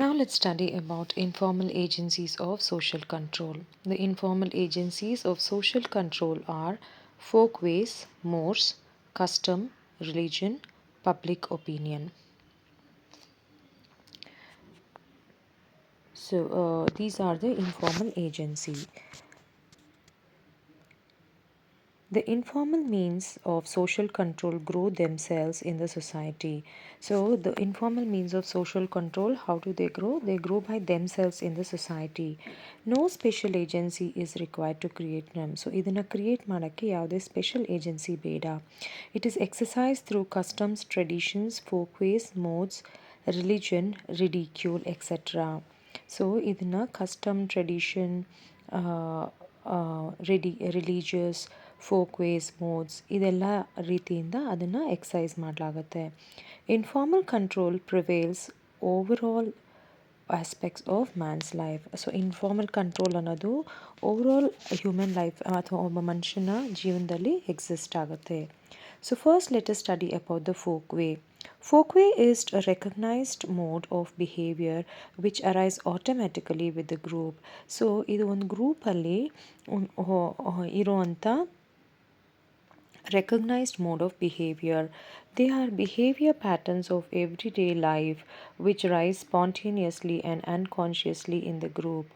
Now let's study about informal agencies of social control. The informal agencies of social control are folkways, mores, custom, religion, public opinion. So these are the informal agency. The informal means of social control grow themselves in the society. So, the informal means of social control, how do they grow? They grow by themselves in the society. No special agency is required to create them. So, ಇದನ್ನು create ಮಾಡೋಕ್ಕೆ ಯಾವುದೇ special agency ಬೇಡ. It is exercised through customs, traditions, folkways, modes, religion, ridicule, etc. So ಇದನ್ನು custom tradition religious folkways modes ಇದೆಲ್ಲ ರೀತಿಯಿಂದ ಅದನ್ನು exercise ಮಾಡಲಾಗುತ್ತೆ. Informal control prevails over all aspects of man's life. So informal control ಅನ್ನೋದು overall human life ಅಥವಾ ಒಬ್ಬ ಮನುಷ್ಯನ ಜೀವನದಲ್ಲಿ ಎಕ್ಸಿಸ್ಟ್ ಆಗುತ್ತೆ. So first let us study about the folkway. Folkway is a recognized mode of behavior which arise automatically with the group. So ಇದು ಒಂದು ಗ್ರೂಪಲ್ಲಿ ಇರುವಂಥ recognized mode of behavior. They are behavior patterns of everyday life which rise spontaneously and unconsciously in the group.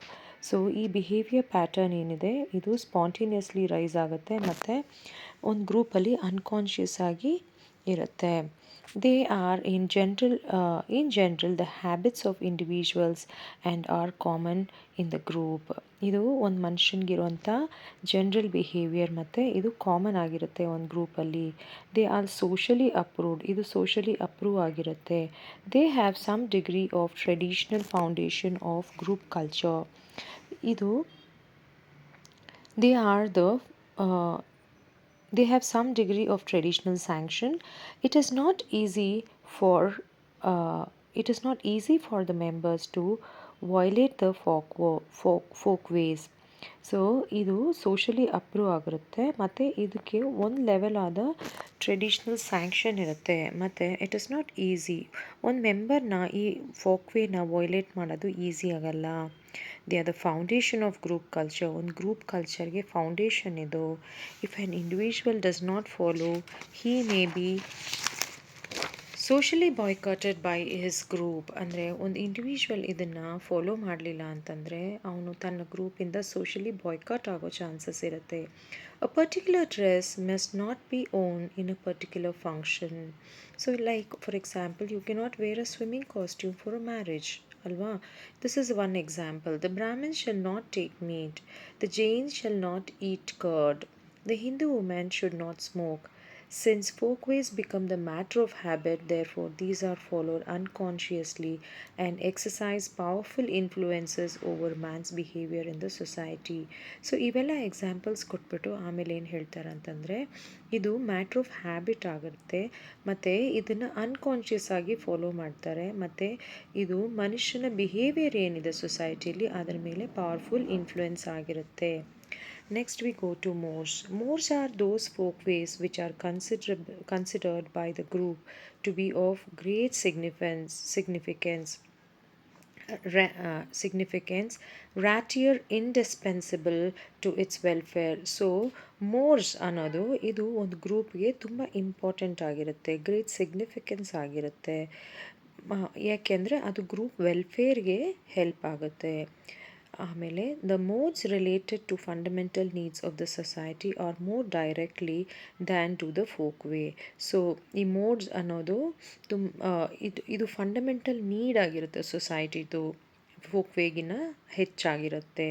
So ಈ behaviour pattern ಏನಿದೆ ಇದು spontaneously rice ಆಗುತ್ತೆ ಮತ್ತು ಒಂದು ಗ್ರೂಪಲ್ಲಿ ಅನ್ಕಾನ್ಷಿಯಸ್ ಆಗಿ ಇರುತ್ತೆ. They are in general the habits of individuals and are common in the group. ಇದು ಒಂದು ಮನುಷ್ಯನಿಗಿರುವಂಥ ಜನರಲ್ ಬಿಹೇವಿಯರ್ ಮತ್ತು ಇದು ಕಾಮನ್ ಆಗಿರುತ್ತೆ ಒಂದು ಗ್ರೂಪಲ್ಲಿ. ದೇ ಆರ್ ಸೋಷಲಿ ಅಪ್ರೂವ್ಡ್, ಇದು ಸೋಷಲಿ ಅಪ್ರೂವ್ ಆಗಿರುತ್ತೆ. They have some degree of traditional foundation of group culture. ಇದು they are the they have some degree of traditional sanction. It is not easy for the members to violate the folkways. So ಇದು socially approve ಆಗಿರುತ್ತೆ ಮತ್ತು ಇದಕ್ಕೆ ಒಂದು level ಆದ traditional sanction ಇರುತ್ತೆ ಮತ್ತು it is not easy. ಒಂದು ಮೆಂಬರ್ನ ಈ ಫೋಕ್ವೇನ ವೈಲೇಟ್ ಮಾಡೋದು ಈಸಿ ಆಗಲ್ಲ. They are the foundation of group culture. ಒಂದು ಗ್ರೂಪ್ ಕಲ್ಚರ್ಗೆ ಫೌಂಡೇಶನ್ ಇದು. If an individual does not follow he may be socially boycotted by his group. ಅಂದರೆ ಒಂದು ಇಂಡಿವಿಜುವಲ್ ಇದನ್ನು ಫಾಲೋ ಮಾಡಲಿಲ್ಲ ಅಂತಂದರೆ ಅವನು ತನ್ನ ಗ್ರೂಪಿಂದ ಸೋಷಲಿ ಬಾಯ್ಕಾಟ್ ಆಗೋ ಚಾನ್ಸಸ್ ಇರುತ್ತೆ. A particular dress must not be worn in a particular function. So like for example you cannot wear a swimming costume for a marriage ಅಲ್ವಾ. This is one example. The Brahmin shall not take meet, the Jain shall not eat curd, the Hindu women should not smoke. Since folkways become the matter of habit, therefore these are followed unconsciously and exercise powerful influences over man's behavior in the society. So ಇವೆಲ್ಲ examples ಕೊಟ್ಬಿಟ್ಟು ಆಮೇಲೆ ಏನು ಹೇಳ್ತಾರೆ ಅಂತಂದರೆ ಇದು matter of habit ಆಗುತ್ತೆ ಮತ್ತು ಇದನ್ನು ಅನ್ಕಾನ್ಷಿಯಸ್ ಆಗಿ ಫಾಲೋ ಮಾಡ್ತಾರೆ ಮತ್ತು ಇದು ಮನುಷ್ಯನ ಬಿಹೇವಿಯರ್ ಏನಿದೆ ಸೊಸೈಟಿಯಲ್ಲಿ ಅದರ ಮೇಲೆ ಪವರ್ಫುಲ್ ಇನ್ಫ್ಲುಯೆನ್ಸ್ ಆಗಿರುತ್ತೆ. Next we go to mores. Mores are those folkways which are considered by the group to be of great significance, rather indispensable to its welfare. So Morse ಅನ್ನೋದು ಇದು ಒಂದು ಗ್ರೂಪ್ಗೆ ತುಂಬ ಇಂಪಾರ್ಟೆಂಟ್ ಆಗಿರುತ್ತೆ, great significance ಆಗಿರುತ್ತೆ. ಯಾಕೆಂದರೆ ಅದು group ವೆಲ್ಫೇರ್ಗೆ help ಆಗುತ್ತೆ. ಆಮೇಲೆ the mores related to fundamental needs of the society are more directly than to the folk way. So ಈ ಮೋಡ್ಸ್ ಅನ್ನೋದು ಇದು ಫಂಡಮೆಂಟಲ್ ನೀಡ್ ಆಗಿರುತ್ತೆ ಸೊಸೈಟಿದು, ಫೋಕ್ ವೇಗಿನ ಹೆಚ್ಚಾಗಿರುತ್ತೆ.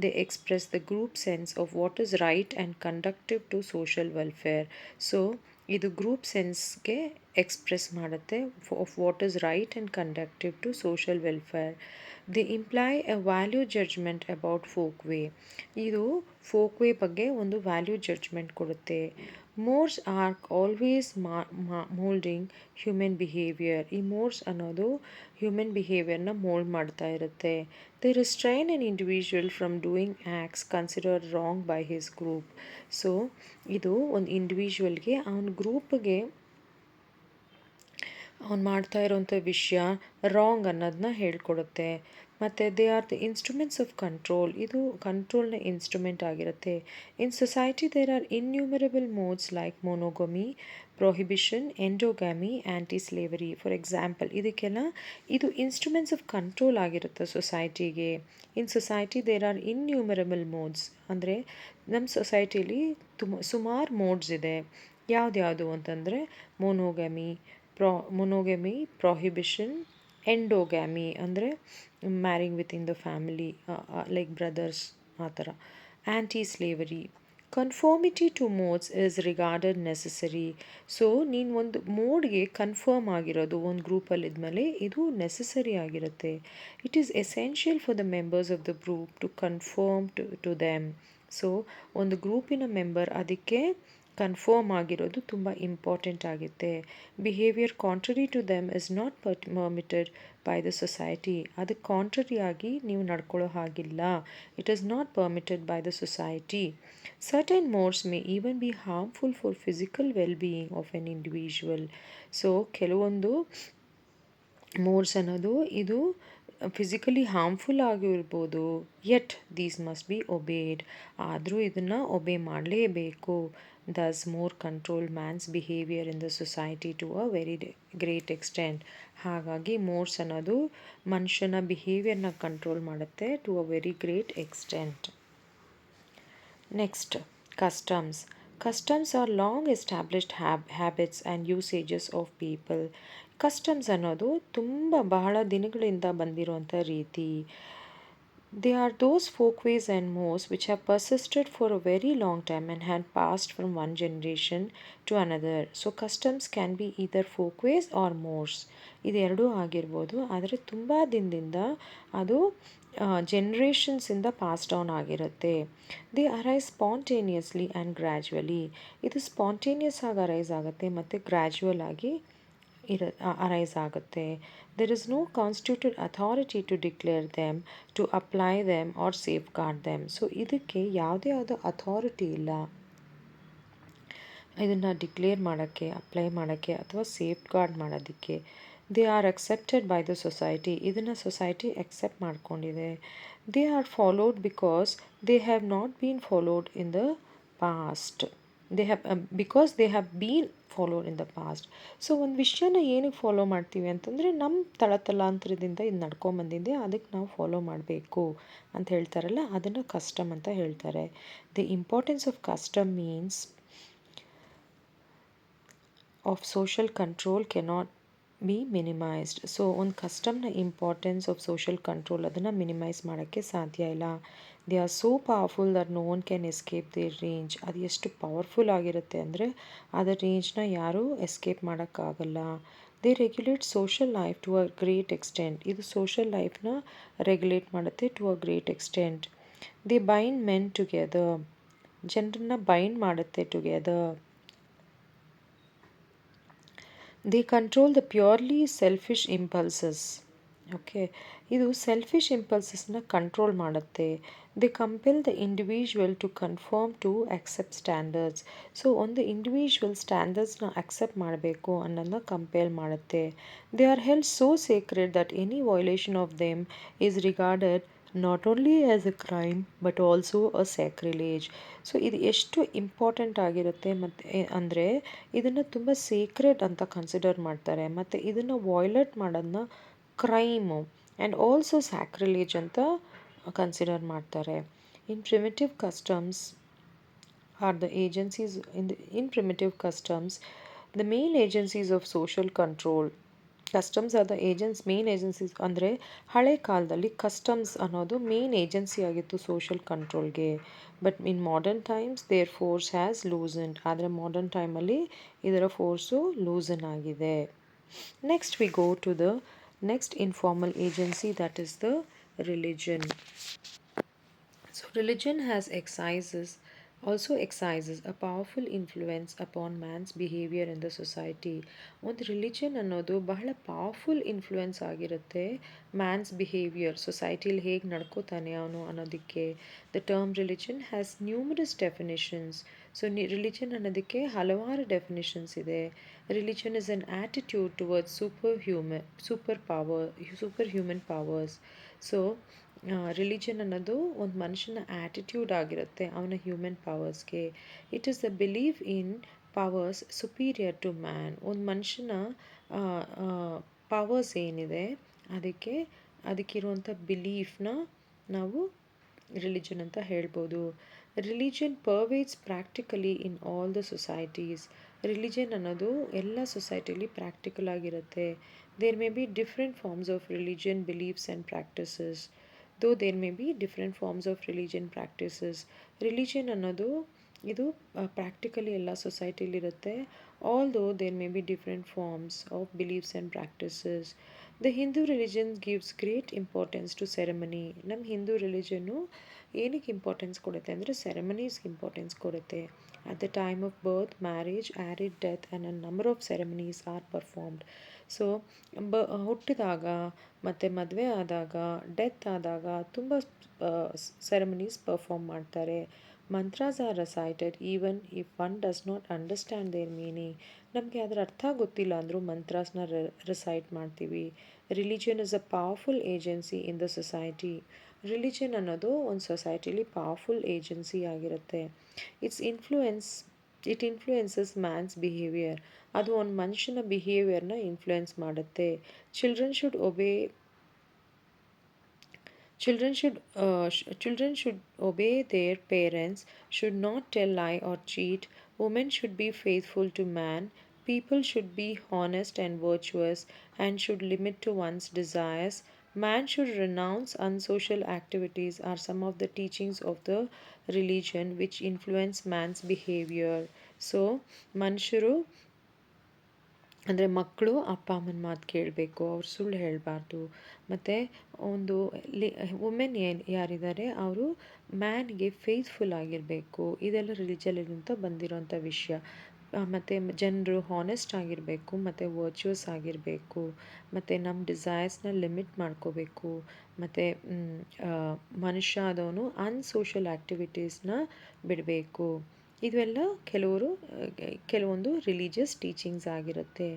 They express the group sense of what is right and conductive to social welfare. So ಇದು group ಸೆನ್ಸ್ಗೆ ಎಕ್ಸ್ಪ್ರೆಸ್ ಮಾಡುತ್ತೆ of what is right and conductive to social welfare. They imply a value judgement about folkway. ಇದು ಫೋಕ್ವೇ ಬಗ್ಗೆ ಒಂದು value judgment ಕೊಡುತ್ತೆ. Morse are always moulding human behaviour. ಈ Morse ಅನ್ನೋದು human ಬಿಹೇವಿಯರ್ನ mould ಮಾಡ್ತಾ ಇರುತ್ತೆ. They restrain on individual from doing acts considered wrong by his group. So ಇದು ಒಂದು ಇಂಡಿವಿಜುವಲ್ಗೆ ಅವನ ಗ್ರೂಪ್ಗೆ ಅವ್ನು ಮಾಡ್ತಾ ಇರೋಂಥ ವಿಷಯ ರಾಂಗ್ ಅನ್ನೋದನ್ನ ಹೇಳ್ಕೊಡುತ್ತೆ. ಮತ್ತು they are the instruments of control, ಇದು ಕಂಟ್ರೋಲ್ನ ಇನ್ಸ್ಟ್ರೂಮೆಂಟ್ ಆಗಿರುತ್ತೆ. In society there are innumerable mores like monogamy, prohibition, endogamy, anti slavery. For example ಇದಕ್ಕೆಲ್ಲ ಇದು ಇನ್ಸ್ಟ್ರೂಮೆಂಟ್ಸ್ ಆಫ್ ಕಂಟ್ರೋಲ್ ಆಗಿರುತ್ತೆ ಸೊಸೈಟಿಗೆ. In society there are innumerable mores ಅಂದರೆ ನಮ್ಮ ಸೊಸೈಟಿಲಿ ಸುಮಾರು ಮೋಡ್ಸ್ ಇದೆ. ಯಾವ್ದ್ಯಾವುದು ಅಂತಂದರೆ ಮೊನೋಗಮಿ, ಮೊನೋಗಮಿ, ಪ್ರೊಹಿಬಿಷನ್, ಎಂಡೋಗ್ಯಾಮಿ ಅಂದರೆ marrying within the family, like brothers ಆ ಥರ. Anti slavery, conformity to mores is regarded necessary. So ನೀನು ಒಂದು ಮೋಡ್ಗೆ ಕನ್ಫರ್ಮ್ ಆಗಿರೋದು ಒಂದು ಗ್ರೂಪಲ್ಲಿ ಇದ್ಮೇಲೆ ಇದು ನೆಸೆಸರಿ ಆಗಿರುತ್ತೆ. It is essential for the members of the group to conform to them. So ಒಂದು ಗ್ರೂಪಿನ ಮೆಂಬರ್ ಅದಕ್ಕೆ ಕನ್ಫರ್ಮ್ ಆಗಿರೋದು ತುಂಬ ಇಂಪಾರ್ಟೆಂಟ್ ಆಗುತ್ತೆ. Behaviour contrary to them is not permitted by the society. ಅದಕ್ಕೆ ಕಾಂಟ್ರರಿ ಆಗಿ ನೀವು ನಡ್ಕೊಳ್ಳೋ ಹಾಗಿಲ್ಲ. It is not permitted by the society. Certain modes may even be harmful for physical well being of an individual. So ಕೆಲವೊಂದು modes ಅನ್ನೋದು ಇದು physically harmful ಆಗಿರ್ಬೋದು. Yet these must be obeyed. ಆದರೂ ಇದನ್ನು ಒಬೇ ಮಾಡಲೇಬೇಕು. Thus mores control man's behaviour in the society to a very great extent. ಹಾಗಾಗಿ mores ಅನ್ನೋದು ಮನುಷ್ಯನ ಬಿಹೇವಿಯರ್ನ ಕಂಟ್ರೋಲ್ ಮಾಡುತ್ತೆ to a very great extent. Next, customs. Customs are long established habits and usages of people. Customs ಅನ್ನೋದು ತುಂಬ ಬಹಳ ದಿನಗಳಿಂದ ಬಂದಿರುವಂಥ ರೀತಿ. They are those folkways and mores which have persisted for a very long time and had passed from one generation to another. So customs can be either folkways or mores. ಇದೆರಡೂ ಆಗಿರ್ಬೋದು. ಆದರೆ ತುಂಬ ದಿನದಿಂದ ಅದು ಜನರೇಷನ್ಸಿಂದ ಪಾಸ್ ಡೌನ್ ಆಗಿರುತ್ತೆ. They arise spontaneously and gradually. ಇದು spontaneous ಆಗಿ arise ಆಗುತ್ತೆ ಮತ್ತು ಗ್ರ್ಯಾಜುವಲ್ ಆಗಿ ಅರೈಸ್ ಆಗುತ್ತೆ. There is no constituted authority to declare them, to apply them or safeguard them. So ಇದಕ್ಕೆ ಯಾವುದೇ ಅಥಾರಿಟಿ ಇಲ್ಲ ಇದನ್ನು ಡಿಕ್ಲೇರ್ ಮಾಡೋಕ್ಕೆ, ಅಪ್ಲೈ ಮಾಡೋಕ್ಕೆ ಅಥವಾ ಸೇಫ್ ಗಾರ್ಡ್ ಮಾಡೋದಕ್ಕೆ. They are accepted by the society. ಇದನ್ನು ಸೊಸೈಟಿ ಅಕ್ಸೆಪ್ಟ್ ಮಾಡ್ಕೊಂಡಿದೆ. They are followed because they have not been followed in the past. Because they have been followed in the past. So ಒಂದು ವಿಷಯನ ಏನಕ್ಕೆ follow ಮಾಡ್ತೀವಿ ಅಂತಂದರೆ ನಮ್ಮ ತಳತಲಾಂತರದಿಂದ ಇದು ನಡ್ಕೊಂಬಂದಿದೆ, ಅದಕ್ಕೆ ನಾವು ಫಾಲೋ ಮಾಡಬೇಕು ಅಂತ ಹೇಳ್ತಾರಲ್ಲ, ಅದನ್ನು ಕಸ್ಟಮ್ ಅಂತ ಹೇಳ್ತಾರೆ. The importance of custom means of social control cannot be minimised. So ಒಂದು ಕಸ್ಟಮ್ನ ಇಂಪಾರ್ಟೆನ್ಸ್ ಆಫ್ ಸೋಷಲ್ ಕಂಟ್ರೋಲ್ ಅದನ್ನು ಮಿನಿಮೈಸ್ ಮಾಡೋಕ್ಕೆ ಸಾಧ್ಯ ಇಲ್ಲ. They are so powerful that no one can escape their range. ಅದು ಎಷ್ಟು ಪವರ್ಫುಲ್ ಆಗಿರುತ್ತೆ ಅಂದರೆ ಅದರ ರೇಂಜ್ನ ಯಾರೂ ಎಸ್ಕೇಪ್ ಮಾಡೋಕ್ಕಾಗಲ್ಲ. They regulate social life to a great extent. ಇದು ಸೋಷಲ್ ಲೈಫ್ನ ರೆಗ್ಯುಲೇಟ್ ಮಾಡುತ್ತೆ to a great extent. They bind men together. ಜನರನ್ನ ಬೈಂಡ್ ಮಾಡುತ್ತೆ together. They control the purely selfish impulses. Okay, ಇದು ಸೆಲ್ಫಿಶ್ ಇಂಪಲ್ಸಸ್ನ ಕಂಟ್ರೋಲ್ ಮಾಡುತ್ತೆ. They compel the individual to conform to accept standards. So ಒಂದು individual ಸ್ಟ್ಯಾಂಡರ್ಡ್ಸ್ನ accept ಮಾಡಬೇಕು ಅನ್ನೋದನ್ನ compel ಮಾಡುತ್ತೆ. They are held so sacred that any violation of them is regarded not only as a crime but also a sacrilege. So ಇದು ಎಷ್ಟು important ಆಗಿರುತ್ತೆ ಮತ್ತು ಅಂದರೆ ಇದನ್ನು ತುಂಬ ಸೀಕ್ರೆಟ್ ಅಂತ ಕನ್ಸಿಡರ್ ಮಾಡ್ತಾರೆ ಮತ್ತು ಇದನ್ನು ವೈಲೇಟ್ ಮಾಡೋದನ್ನ ಕ್ರೈಮು ಆ್ಯಂಡ್ ಆಲ್ಸೋ ಸ್ಯಾಕ್ರಿಲೇಜ್ ಅಂತ ಕನ್ಸಿಡರ್ ಮಾಡ್ತಾರೆ. In primitive customs are the agencies in primitive customs the main agencies of social control. Customs are the main agencies ಅಂದರೆ ಹಳೆ ಕಾಲದಲ್ಲಿ ಕಸ್ಟಮ್ಸ್ ಅನ್ನೋದು ಮೇನ್ ಏಜೆನ್ಸಿ ಆಗಿತ್ತು ಸೋಷಲ್ ಕಂಟ್ರೋಲ್ಗೆ. But in modern times their force has loosened. ಆದರೆ modern ಟೈಮಲ್ಲಿ ಇದರ force loosen ಆಗಿದೆ. Next we go to the next informal agency, that is the religion. So religion also exercises a powerful influence upon man's behavior in the society. ಒಂದು religion ಅನ್ನೋದು ಬಹಳ powerful influence ಆಗಿರುತ್ತೆ man's behaviour, ಸೊಸೈಟಿಲಿ ಹೇಗೆ ನಡ್ಕೋತಾನೆ ಅವನು ಅನ್ನೋದಕ್ಕೆ. The term religion has numerous definitions. So religion ಅನ್ನೋದಕ್ಕೆ ಹಲವಾರು ಡೆಫಿನಿಷನ್ಸ್ ಇದೆ. Religion is an attitude towards super human powers. So religion ಅನ್ನೋದು ಒಂದು ಮನುಷ್ಯನ ಆ್ಯಟಿಟ್ಯೂಡ್ ಆಗಿರುತ್ತೆ ಅವನ ಹ್ಯೂಮನ್ ಪವರ್ಸ್ಗೆ. It is the believe in powers superior to man. ಒಂದು ಮನುಷ್ಯನ ಪವರ್ಸ್ ಏನಿದೆ ಅದಕ್ಕೆ ಅದಕ್ಕಿರುವಂಥ ಬಿಲೀಫ್ನ ನಾವು ರಿಲಿಜನ್ ಅಂತ ಹೇಳ್ಬೋದು. Religion pervades practically in all the societies. Religion ಅನ್ನೋದು ಎಲ್ಲ ಸೊಸೈಟಿಲಿ ಪ್ರಾಕ್ಟಿಕಲ್ ಆಗಿರುತ್ತೆ. There may be different forms of religion beliefs and practices. There may be different forms of religion practices. Religion ಅನ್ನೋದು ಇದು ಪ್ರಾಕ್ಟಿಕಲಿ ಎಲ್ಲ ಸೊಸೈಟಿಲಿರುತ್ತೆ. Although there may be different forms of beliefs and practices. The Hindu religion gives great importance to ceremony. ನಮ್ಮ Hindu religion ಏನಕ್ಕೆ importance ಕೊಡುತ್ತೆ ಅಂದರೆ ಸೆರೆಮನೀಸ್ಗೆ importance ಕೊಡುತ್ತೆ. At the time of birth, marriage, and death and a number of ceremonies are performed. So ಹುಟ್ಟಿದಾಗ ಮತ್ತು ಮದುವೆ ಆದಾಗ, ಡೆತ್ ಆದಾಗ ತುಂಬ ಸೆರೆಮನೀಸ್ ಪರ್ಫಾರ್ಮ್ ಮಾಡ್ತಾರೆ. Mantras are recited even if one does not understand their meaning. ನಮಗೆ ಅದರ ಅರ್ಥ ಗೊತ್ತಿಲ್ಲ ಅಂದರೂ ಮಂತ್ರಾಸ್ನ ರಿಸೈಟ್ ಮಾಡ್ತೀವಿ. Religion is a powerful agency in the society. Religion ಅನ್ನೋದು ಒಂದು ಸೊಸೈಟಿಲಿ ಪವರ್ಫುಲ್ ಏಜೆನ್ಸಿ ಆಗಿರುತ್ತೆ. It influences man's behaviour. ಅದು ಒಂದು ಮನುಷ್ಯನ ಬಿಹೇವಿಯರ್ನ ಇನ್ಫ್ಲೂಯೆನ್ಸ್ ಮಾಡುತ್ತೆ. Children should obey Children should obey their parents, should not tell lie or cheat. Women should be faithful to man. People should be honest and virtuous and should limit to one's desires. Man should renounce unsocial activities are some of the teachings of the religion which influence man's behavior. So, ಮನುಷ್ಯರು ಅಂದರೆ ಮಕ್ಕಳು ಅಪ್ಪ ಅಮ್ಮನ ಮಾತು ಕೇಳಬೇಕು, ಅವ್ರು ಸುಳ್ಳು ಹೇಳಬಾರ್ದು. ಮತ್ತು ಒಂದು ವುಮೆನ್ ಯಾರಿದ್ದಾರೆ ಅವರು ಮ್ಯಾನ್ಗೆ ಫೇತ್ಫುಲ್ ಆಗಿರಬೇಕು. ಇದೆಲ್ಲ ರಿಲಿಜನ್ನಿಂದ ಬಂದಿರೋಂಥ ವಿಷಯ. ಮತ್ತು ಜನರು ಹಾನೆಸ್ಟ್ ಆಗಿರಬೇಕು ಮತ್ತು ವರ್ಚುವಸ್ ಆಗಿರಬೇಕು. ಮತ್ತು ನಮ್ಮ ಡಿಸೈರ್ಸ್ನ ಲಿಮಿಟ್ ಮಾಡ್ಕೋಬೇಕು. ಮತ್ತು ಮನುಷ್ಯ ಆದವನು ಅನ್ಸೋಷಲ್ ಆ್ಯಕ್ಟಿವಿಟೀಸ್ನ ಬಿಡಬೇಕು. ಇವೆಲ್ಲ ಕೆಲವೊಂದು ರಿಲಿಜಿಯಸ್ ಟೀಚಿಂಗ್ಸ್ ಆಗಿರುತ್ತೆ.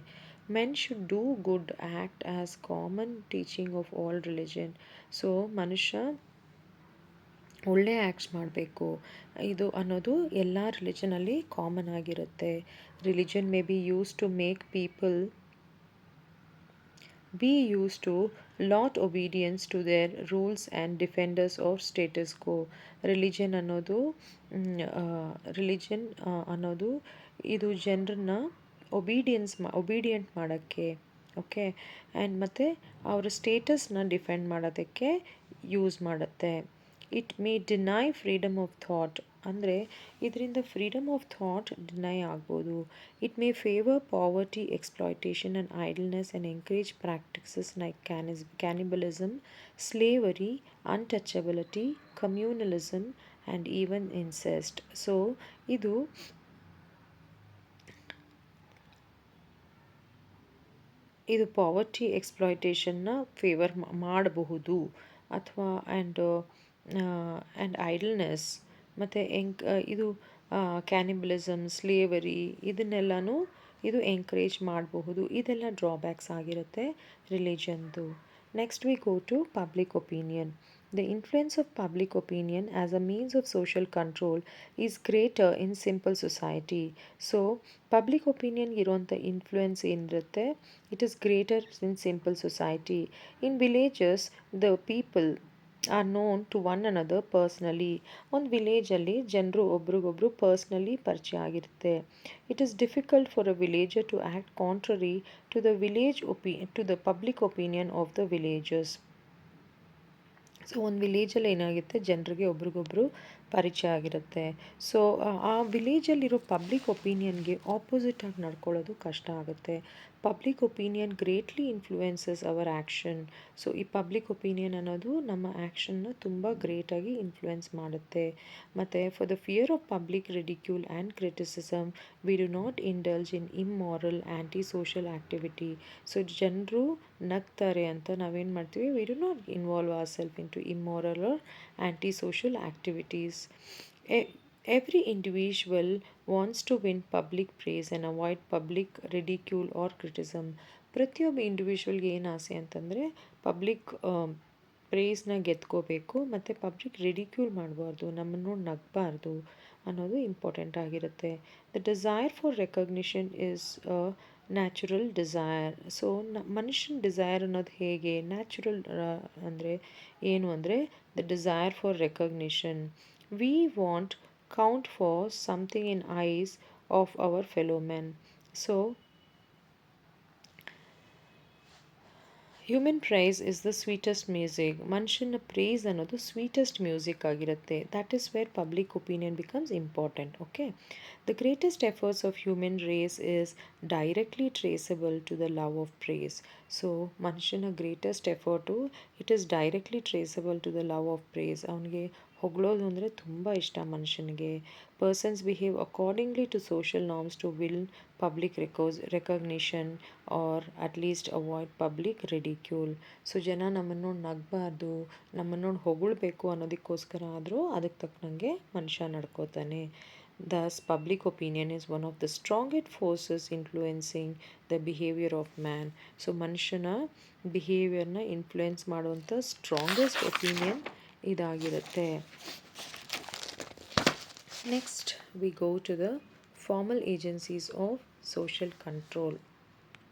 Men should do good act as common teaching of all religion. So ಮನುಷ್ಯ ಒಳ್ಳೆ ಆ್ಯಕ್ಟ್ಸ್ ಮಾಡಬೇಕು ಇದು ಅನ್ನೋದು ಎಲ್ಲ ರಿಲಿಜನಲ್ಲಿ ಕಾಮನ್ ಆಗಿರುತ್ತೆ. Religion may be use to make people be used to lot obedience to their rules and defenders of status quo. Religion ಅನ್ನೋದು ಇದು ಜನರನ್ನ ಒಬೀಡಿಯಂಟ್ ಮಾಡೋಕ್ಕೆ, ಓಕೆ, ಆ್ಯಂಡ್ ಮತ್ತು ಅವರ ಸ್ಟೇಟಸ್ನ ಡಿಫೆಂಡ್ ಮಾಡೋದಕ್ಕೆ ಯೂಸ್ ಮಾಡುತ್ತೆ. It may deny freedom of thought. ಅಂದರೆ ಇದರಿಂದ ಫ್ರೀಡಮ್ ಆಫ್ ಥಾಟ್ ಡಿನೈ ಆಗ್ಬೋದು. It may favour poverty, exploitation and idleness and encourage practices like cannibalism, slavery, untouchability, communalism and even incest. So ಇದು poverty ಎಕ್ಸ್ಪ್ಲಾಯ್ಟೇಷನ್ನ favour ಮಾಡಬಹುದು. ಅಥವಾ and ಐಡಲ್ನೆಸ್ ಮತ್ತು ಇದು ಕ್ಯಾನಿಬಲಿಸಮ್, slavery ಇದನ್ನೆಲ್ಲನೂ ಇದು ಎಂಕರೇಜ್ ಮಾಡಬಹುದು. ಇದೆಲ್ಲ ಡ್ರಾಬ್ಯಾಕ್ಸ್ ಆಗಿರುತ್ತೆ ರಿಲಿಜನ್ದು. Next we go to public opinion. The influence of public opinion as a means of social control is greater in simple society. So, public opinion ಇರುವಂಥ ಇನ್ಫ್ಲೂಯೆನ್ಸ್ ಏನಿರುತ್ತೆ, it is greater in simple society. In villages, the people are known to one another personally. ಒಂದು ವಿಲೇಜಲ್ಲಿ ಜನರು ಒಬ್ರಿಗೊಬ್ರು personally ಪರಿಚಯ ಆಗಿರುತ್ತೆ. It is difficult for a villager to act contrary to the public opinion of the villagers. So ಒಂದು ವಿಲೇಜಲ್ಲಿ ಏನಾಗುತ್ತೆ, ಜನರಿಗೆ ಒಬ್ರಿಗೊಬ್ರು ಪರಿಚಯ ಆಗಿರುತ್ತೆ. ಸೊ ಆ ವಿಲೇಜಲ್ಲಿರೋ ಪಬ್ಲಿಕ್ ಒಪಿನಿಯನ್ಗೆ ಆಪೋಸಿಟಾಗಿ ನಡ್ಕೊಳ್ಳೋದು ಕಷ್ಟ ಆಗುತ್ತೆ. Public opinion greatly influences our action. So ಈ ಪಬ್ಲಿಕ್ ಒಪಿನಿಯನ್ ಅನ್ನೋದು ನಮ್ಮ ಆ್ಯಕ್ಷನ್ನ ತುಂಬ ಗ್ರೇಟಾಗಿ ಇನ್ಫ್ಲೂಯೆನ್ಸ್ ಮಾಡುತ್ತೆ. ಮತ್ತು for the fear of public ridicule and criticism we do not indulge in immoral anti social activity. So ಜನರು ನಗ್ತಾರೆ ಅಂತ ನಾವೇನು ಮಾಡ್ತೀವಿ, we do not involve our self in to immoral or antisocial activities. Every individual wants to win public praise and avoid public ridicule or criticism. ಪ್ರತಿಯೊಬ್ಬ ಇಂಡಿವಿಜುವಲ್ಗೆ ಏನು ಆಸೆ ಅಂತಂದರೆ public ಪ್ರೇಸ್ನ ಗೆದ್ಕೋಬೇಕು ಮತ್ತು ಪಬ್ಲಿಕ್ ರಿಡಿಕ್ಯೂಲ್ ಮಾಡಬಾರ್ದು, ನಮ್ಮನ್ನು ನೋಡಿ ನಗಬಾರ್ದು ಅನ್ನೋದು ಇಂಪಾರ್ಟೆಂಟ್ ಆಗಿರುತ್ತೆ. The desire for recognition is a natural desire. So ಮನುಷ್ಯನ ಡಿಸೈರ್ ಅನ್ನೋದು ಹೇಗೆ ನ್ಯಾಚುರಲ್ ಅಂದರೆ ಏನು ಅಂದರೆ the desire for recognition. We want count for something in eyes of our fellow men. So human praise is the sweetest music. ಮನುಷ್ಯನ praise ಅನ್ನೋದು sweetest music ಆಗಿರುತ್ತೆ. That is where public opinion becomes important. Okay, the greatest efforts of human race is directly traceable to the love of praise. So ಮನುಷ್ಯನ greatest effort it is directly traceable to the love of praise. ಅವನಿಗೆ ಹೊಗಳೋದು ಅಂದರೆ ತುಂಬ ಇಷ್ಟ ಮನುಷ್ಯನಿಗೆ. Persons behave accordingly to social norms to win public recognition or at least avoid public ridicule. So ಜನ ನಮ್ಮನ್ನು ನೋಡಿ ನಗಬಾರ್ದು, ನಮ್ಮನ್ನು ನೋಡಿ ಹೊಗಳ್ಬೇಕು ಅನ್ನೋದಕ್ಕೋಸ್ಕರ ಆದರೂ ಅದಕ್ಕೆ ತಕ್ಕನಂಗೆ ಮನುಷ್ಯ ನಡ್ಕೋತಾನೆ. Thus public opinion is one of the strongest forces influencing the behaviour of man. So ಮನುಷ್ಯನ ಬಿಹೇವಿಯರ್ನ ಇನ್ಫ್ಲೂಯೆನ್ಸ್ ಮಾಡುವಂಥ ಸ್ಟ್ರಾಂಗೆಸ್ಟ್ ಒಪಿನಿಯನ್ ಇದಾಗಿರುತ್ತೆ. Next we go to the formal agencies of social control.